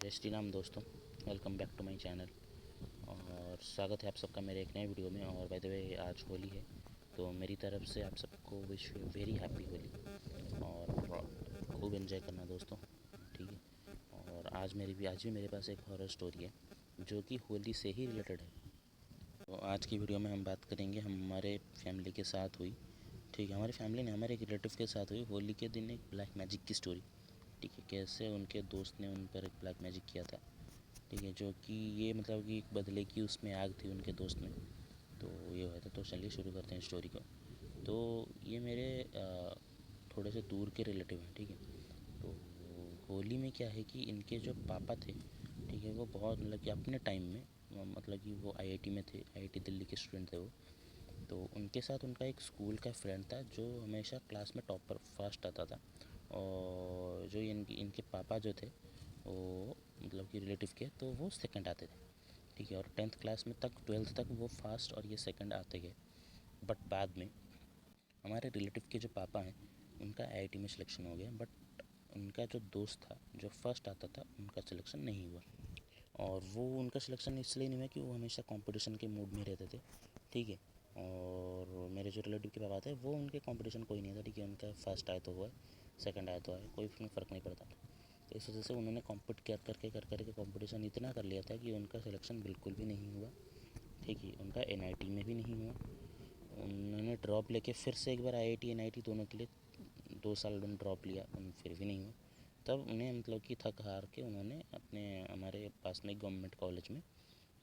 जय श्री राम दोस्तों। Welcome back to my channel और स्वागत है आप सबका मेरे एक नए वीडियो में। और बाय द वे आज होली है, तो मेरी तरफ से आप सबको wish you very happy Holi और खूब एंजॉय करना दोस्तों, ठीक है। और आज भी मेरे पास एक हॉरर स्टोरी है जो कि होली से ही रिलेटेड है। तो आज की वीडियो में हम बात करेंगे हमारे फैमिली के साथ हुई, ठीक है, हमारी फैमिली ने हमारे एक रिलेटिव के साथ हुई होली के दिन एक ब्लैक मैजिक की स्टोरी, ठीक है। कैसे उनके दोस्त ने उन पर एक ब्लैक मैजिक किया था, ठीक है, जो कि ये मतलब कि एक बदले की उसमें आग थी उनके दोस्त में। तो ये हुआ था। तो चलिए शुरू करते हैं स्टोरी को। तो ये मेरे थोड़े से दूर के रिलेटिव हैं, ठीक है। तो होली में क्या है कि इनके जो पापा थे, ठीक है, वो बहुत मतलब कि अपने टाइम में मतलब कि वो आईआईटी में थे, आईआईटी दिल्ली के स्टूडेंट थे वो। तो उनके साथ उनका एक स्कूल का फ्रेंड था जो हमेशा क्लास में टॉपर फर्स्ट आता था। और जो इनके पापा जो थे वो मतलब कि रिलेटिव के, तो वो सेकंड आते थे, ठीक है। और 10th क्लास में तक 12th तक वो फर्स्ट और ये सेकंड आते गए। बट बाद में हमारे रिलेटिव के जो पापा हैं उनका आईआईटी में सिलेक्शन हो गया, बट उनका जो दोस्त था जो फर्स्ट आता था उनका सिलेक्शन नहीं हुआ। और वो उनका सिलेक्शन इसलिए नहीं हुआ कि वो हमेशा कंपटीशन के मूड में रहते थे, ठीक है। और मेरे जो रिलेटिव के पापा थे वो उनके कंपटीशन कोई नहीं था, ठीक है। उनका फर्स्ट आए तो हुआ, सेकंड आए तो आए, कोई फ़र्क नहीं पड़ता था। तो इस वजह से उन्होंने कॉम्पिट कर करके कंपटीशन इतना कर लिया था कि उनका सिलेक्शन बिल्कुल भी नहीं हुआ, ठीक है। उनका एनआईटी में भी नहीं हुआ। उन्होंने ड्रॉप लेके फिर से एक बार आईआईटी एनआईटी दोनों के लिए 2 साल उन्होंने ड्रॉप लिया, उन फिर भी नहीं हुआ। तब उन्हें मतलब कि थक हार के उन्होंने अपने हमारे पास में गवर्नमेंट कॉलेज में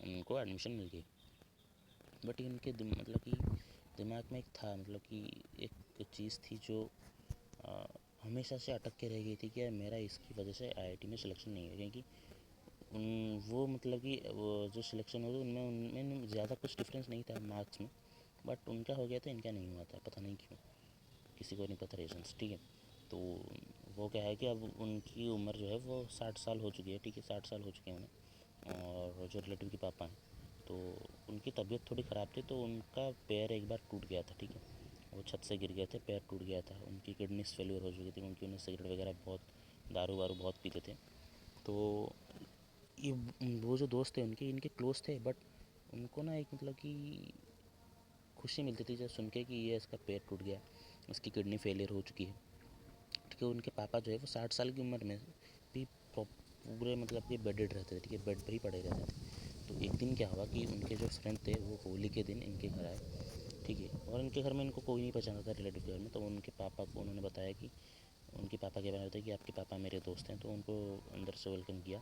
उनको एडमिशन मिल गई। बट इनके मतलब कि दिमाग में एक था, मतलब कि एक चीज़ थी जो आ, हमेशा से अटक के रह गई थी कि यार मेरा इसकी वजह से आईआईटी में सिलेक्शन नहीं है। क्योंकि वो मतलब कि वो जो सिलेक्शन हुआ उनमें उनमें ज़्यादा कुछ डिफरेंस नहीं था मार्क्स में, बट उनका हो गया था, इनका नहीं हुआ था, पता नहीं क्यों, किसी को नहीं पता रीजन्स, ठीक है। तो वो क्या है कि अब उनकी उम्र जो है वो 60 साल हो चुकी है, ठीक है, 60 साल हो चुके हैं उन्हें। और जो रिलेटिव के पापा हैं तो उनकी तबीयत थोड़ी ख़राब थी, तो उनका पैर एक बार टूट गया था, ठीक है। वो छत से गिर गए थे, पैर टूट गया था, उनकी किडनीज फेलियर हो चुकी थी क्योंकि उन्हें सिगरेट वगैरह बहुत, दारू वारू बहुत पीते थे। तो ये वो जो दोस्त थे उनके इनके क्लोज थे, बट उनको ना एक मतलब कि खुशी मिलती थी जब सुन के कि ये इसका पैर टूट गया, इसकी किडनी फेलियर हो चुकी है, ठीक है। उनके पापा जो है वो 60 साल की उम्र में भी पूरे मतलब कि बेडेड रहते थे, ठीक है, बेड पर ही पड़े रहते थे। तो एक दिन क्या हुआ कि उनके जो फ्रेंड थे वो होली के दिन इनके घर आए, ठीक है। और इनके घर में इनको कोई नहीं पहचानता था रिलेटिव के घर में। तो उनके पापा को उन्होंने बताया कि उनके पापा के बारे में बताया कि आपके पापा मेरे दोस्त हैं। तो उनको अंदर से वेलकम किया,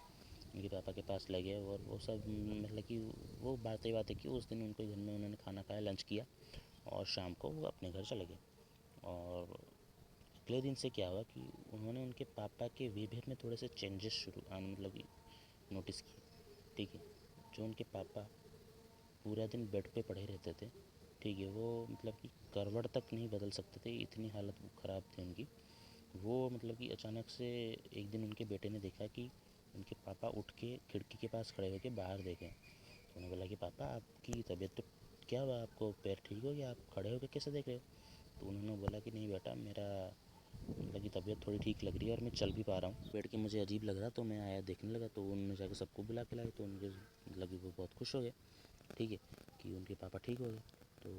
उनके पापा के पास ले गए और वो सब मतलब कि वो बातें बातें की। उस दिन उनके घर में उन्होंने खाना खाया, लंच किया और शाम को वो अपने घर चले गए। और अगले दिन से क्या हुआ कि उन्होंने उनके पापा के बिहेवियर में थोड़े से चेंजेस शुरू आने मतलब कि नोटिस किए, ठीक है। जो उनके पापा पूरा दिन बेड पे पड़े रहते थे, ठीक है, वो मतलब कि करवट तक नहीं बदल सकते थे, इतनी हालत ख़राब थी उनकी। वो मतलब कि अचानक से एक दिन उनके बेटे ने देखा कि उनके पापा उठ के खिड़की के पास खड़े होकर बाहर देखें। तो उन्होंने बोला कि पापा आपकी तबीयत तो क्या हुआ, आपको पैर ठीक हो गया, आप खड़े होकर कैसे देख रहे हो? तो उन्होंने बोला कि नहीं बेटा, मेरा मतलब कि तबीयत थोड़ी ठीक लग रही है और मैं चल भी पा रहा हूँ। बैठ के मुझे अजीब लग रहा, तो मैं आया देखने लगा। तो उन्होंने जाकर सबको बुला के लाए, तो उनके मतलब कि वो बहुत खुश हो गए, ठीक है, कि उनके पापा ठीक हो गए। तो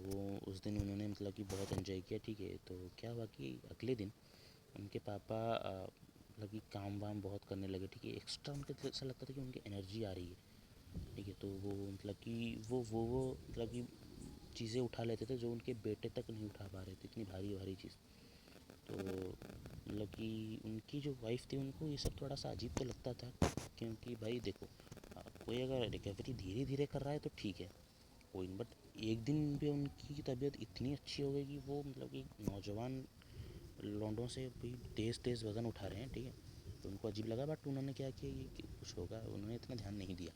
वो उस दिन उन्होंने मतलब कि बहुत एंजॉय किया, ठीक है। तो क्या हुआ कि अगले दिन उनके पापा मतलब कि काम वाम बहुत करने लगे, ठीक है। एक्स्ट्रा उनके ऐसा लगता था कि उनकी एनर्जी आ रही है, ठीक है। तो वो मतलब कि वो मतलब कि चीज़ें उठा लेते थे जो उनके बेटे तक नहीं उठा पा रहे थे, इतनी भारी भारी चीज़। तो मतलब कि उनकी जो वाइफ थी उनको ये सब थोड़ा सा अजीब तो लगता था, क्योंकि भाई देखो, कोई अगर रिकवरी धीरे धीरे कर रहा है तो ठीक है, कोई नहीं। बट एक दिन भी उनकी तबीयत इतनी अच्छी हो गई कि वो मतलब कि नौजवान लौंडों से भी तेज़ तेज़ वज़न उठा रहे हैं, ठीक है। तो उनको अजीब लगा, बट उन्होंने क्या किया कि कुछ होगा, उन्होंने इतना ध्यान नहीं दिया।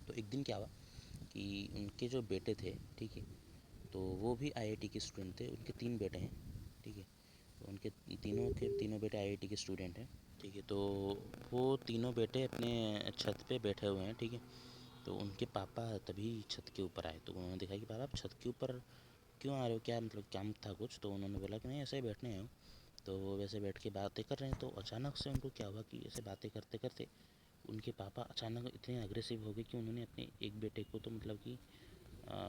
तो एक दिन क्या हुआ कि उनके जो बेटे थे, ठीक है, तो वो भी आईआईटी के स्टूडेंट थे। उनके 3 बेटे हैं, ठीक है। तो उनके तीनों के तीनों बेटे आईआईटी के स्टूडेंट हैं, ठीक है। तो वो तीनों बेटे अपने छत पे बैठे हुए हैं, ठीक है। तो उनके पापा तभी छत के ऊपर आए। तो उन्होंने देखा कि पापा आप छत के ऊपर क्यों आ रहे हो, क्या मतलब काम था कुछ? तो उन्होंने बोला कि नहीं ऐसे ही बैठने आए हो। तो वो वैसे बैठ के बातें कर रहे हैं, तो अचानक से उनको क्या हुआ कि ऐसे बातें करते करते उनके पापा अचानक इतने अग्रेसिव हो गए कि उन्होंने अपने एक बेटे को तो मतलब कि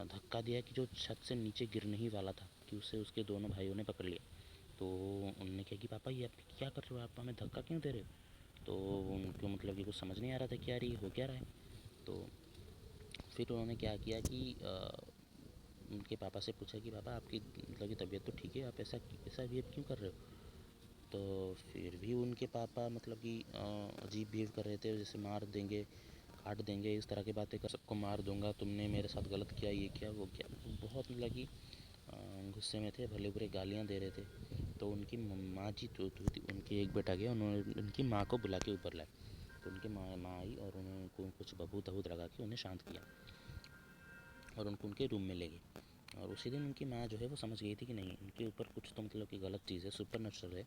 धक्का दिया कि जो छत से नीचे गिरने ही वाला था, कि उसे उसके दोनों भाइयों ने पकड़ लिया। तो उन्होंने कहा कि पापा ये आप क्या कर रहे हो, आप हमें धक्का क्यों दे रहे हो? तो उनको मतलब कि कुछ समझ नहीं आ रहा था कि यार ये हो क्या रहा है। तो फिर उन्होंने क्या किया कि उनके पापा से पूछा कि पापा आपकी मतलब की तबीयत तो ठीक है, आप ऐसा ऐसा बिहेव क्यों कर रहे हो? तो फिर भी उनके पापा मतलब कि अजीब बिहेव कर रहे थे, जैसे मार देंगे, काट देंगे, इस तरह की बातें कर, सबको मार दूंगा, तुमने मेरे साथ गलत किया, ये क्या वो क्या, बहुत मतलब कि गुस्से में थे, भले बुरे गालियाँ दे रहे थे। तो उनकी माँ जी तो थी, उनके एक बेटा गया, उन्होंने उनकी माँ को बुला के ऊपर लाए। तो उनकी माँ आई और उन्होंने उनको कुछ बबूत वबूत लगा के उन्हें शांत किया और उनको उनके रूम में ले गए। और उसी दिन उनकी माँ जो है वो समझ गई थी कि नहीं, उनके ऊपर कुछ तो मतलब कि गलत चीज़ है, सुपर नेचुरल है,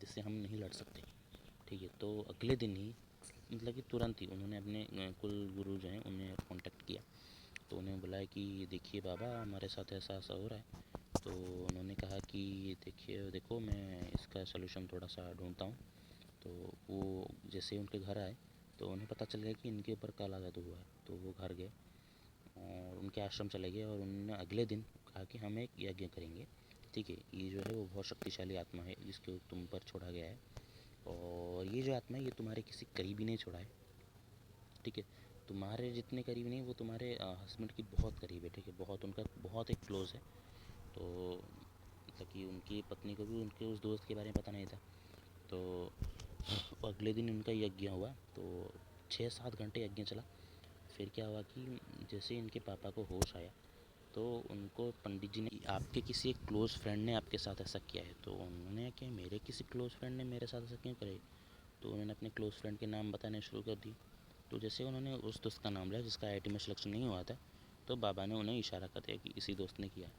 जिससे हम नहीं लड़ सकते। ठीक है, तो अगले दिन ही मतलब कि तुरंत ही उन्होंने अपने कुल गुरु जो हैं उन्हें कांटेक्ट किया। तो उन्हें बुलाया कि देखिए बाबा, हमारे साथ ऐसा ऐसा हो रहा है। तो उन्होंने कहा कि देखिए देखो, मैं इसका सलूशन थोड़ा सा ढूंढता हूँ। तो वो जैसे ही उनके घर आए तो उन्हें पता चल गया कि इनके ऊपर काला जादू हुआ है। तो वो घर गए और उनके आश्रम चले गए और उन्होंने अगले दिन कहा कि हम एक यज्ञ करेंगे। ठीक है, ये जो है वो बहुत शक्तिशाली आत्मा है जिसके तुम पर छोड़ा गया है, और ये जो आत्मा है ये तुम्हारे किसी करीबी नहीं छोड़ा है। ठीक है, तुम्हारे जितने करीब नहीं, वो तुम्हारे हस्बैंड की बहुत करीब है। ठीक है, बहुत उनका बहुत एक क्लोज है। तो मतलब कि उनकी पत्नी को भी उनके उस दोस्त के बारे में पता नहीं था। तो अगले दिन उनका यज्ञ हुआ, तो 6-7 घंटे यज्ञ चला। फिर क्या हुआ कि जैसे इनके पापा को होश आया तो उनको पंडित जी ने, आपके किसी एक क्लोज़ फ्रेंड ने आपके साथ ऐसा किया है। तो उन्होंने क्या, मेरे किसी क्लोज़ फ्रेंड ने मेरे साथ ऐसा क्यों करे? तो उन्होंने अपने क्लोज़ फ्रेंड के नाम बताने शुरू कर दिए। तो जैसे उन्होंने उस दोस्त का नाम लिया जिसका आईआईटी में सिलेक्शन नहीं हुआ था, तो बाबा ने उन्हें इशारा कर दिया कि इसी दोस्त ने किया है।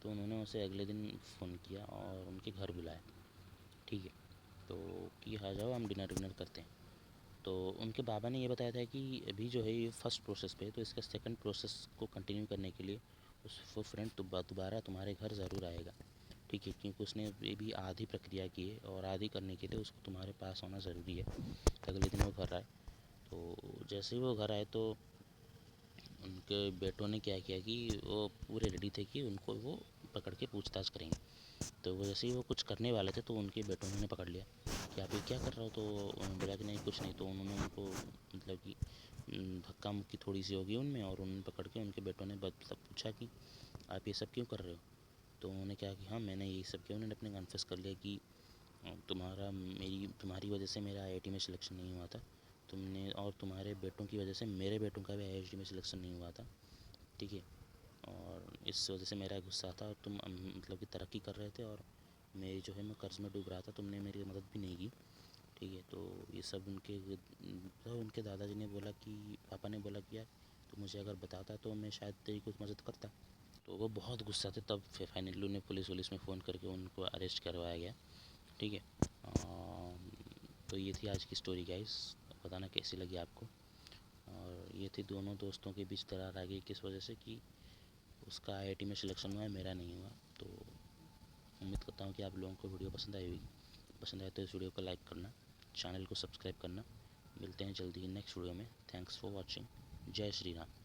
तो उन्होंने उसे अगले दिन फ़ोन किया और उनके घर बुलाया। ठीक है, तो कि आ जाओ, हम डिनर विनर करते हैं। तो उनके बाबा ने ये बताया था कि अभी जो है ये फर्स्ट प्रोसेस पे है, तो इसका सेकंड प्रोसेस को कंटिन्यू करने के लिए वो फ्रेंड दोबारा तुम्हारे घर ज़रूर आएगा। ठीक है, क्योंकि उसने ये भी आधी प्रक्रिया की है और आधी करने के लिए उसको तुम्हारे पास होना ज़रूरी है। तो अगले दिन वो घर आए। तो जैसे ही वो घर आए तो उनके बेटों ने क्या किया कि वो पूरे रेडी थे कि उनको वो पकड़ के पूछताछ करेंगे। तो वो जैसे ही वो कुछ करने वाले थे तो उनके बेटों ने उन्हें पकड़ लिया कि आप ये क्या कर रहे हो? तो उन्होंने बोला कि नहीं कुछ नहीं। तो उन्होंने उनको मतलब कि धक्का मुक्की थोड़ी सी होगी उनमें, और उन्होंने पकड़ के उनके बेटों ने मतलब पूछा कि आप ये सब क्यों कर रहे हो? तो उन्होंने कहा कि हाँ मैंने ये सब किया। उन्होंने अपने कन्फेस कर लिया कि तुम्हारी वजह से मेरा आईआईटी में सिलेक्शन नहीं हुआ था, तुमने, और तुम्हारे बेटों की वजह से मेरे बेटों का भी आईआईटी में सिलेक्शन नहीं हुआ था। ठीक है, और इस वजह से मेरा गुस्सा था और तुम मतलब कि तरक्की कर रहे थे और मेरी जो है मैं कर्ज़ में डूब रहा था, तुमने मेरी मदद भी नहीं की। ठीक है, तो ये सब उनके दादाजी ने बोला कि, पापा ने बोला कि यार तो मुझे अगर बताता तो मैं शायद तेरी कुछ मदद करता। तो वो बहुत गुस्सा थे। तब फिर फाइनली उन्हें पुलिस में फ़ोन करके उनको अरेस्ट करवाया गया। ठीक है, तो ये थी आज की स्टोरी गाइस, बताना कैसी लगी आपको। और ये थी दोनों दोस्तों के बीच दरार आ गई किस वजह से कि उसका आईआईटी में सिलेक्शन हुआ है, मेरा नहीं हुआ। तो उम्मीद करता हूँ कि आप लोगों को वीडियो पसंद आई होगी। पसंद आए तो इस वीडियो को लाइक करना, चैनल को सब्सक्राइब करना। मिलते हैं जल्दी ही नेक्स्ट वीडियो में। Thanks for watching. जय श्री राम।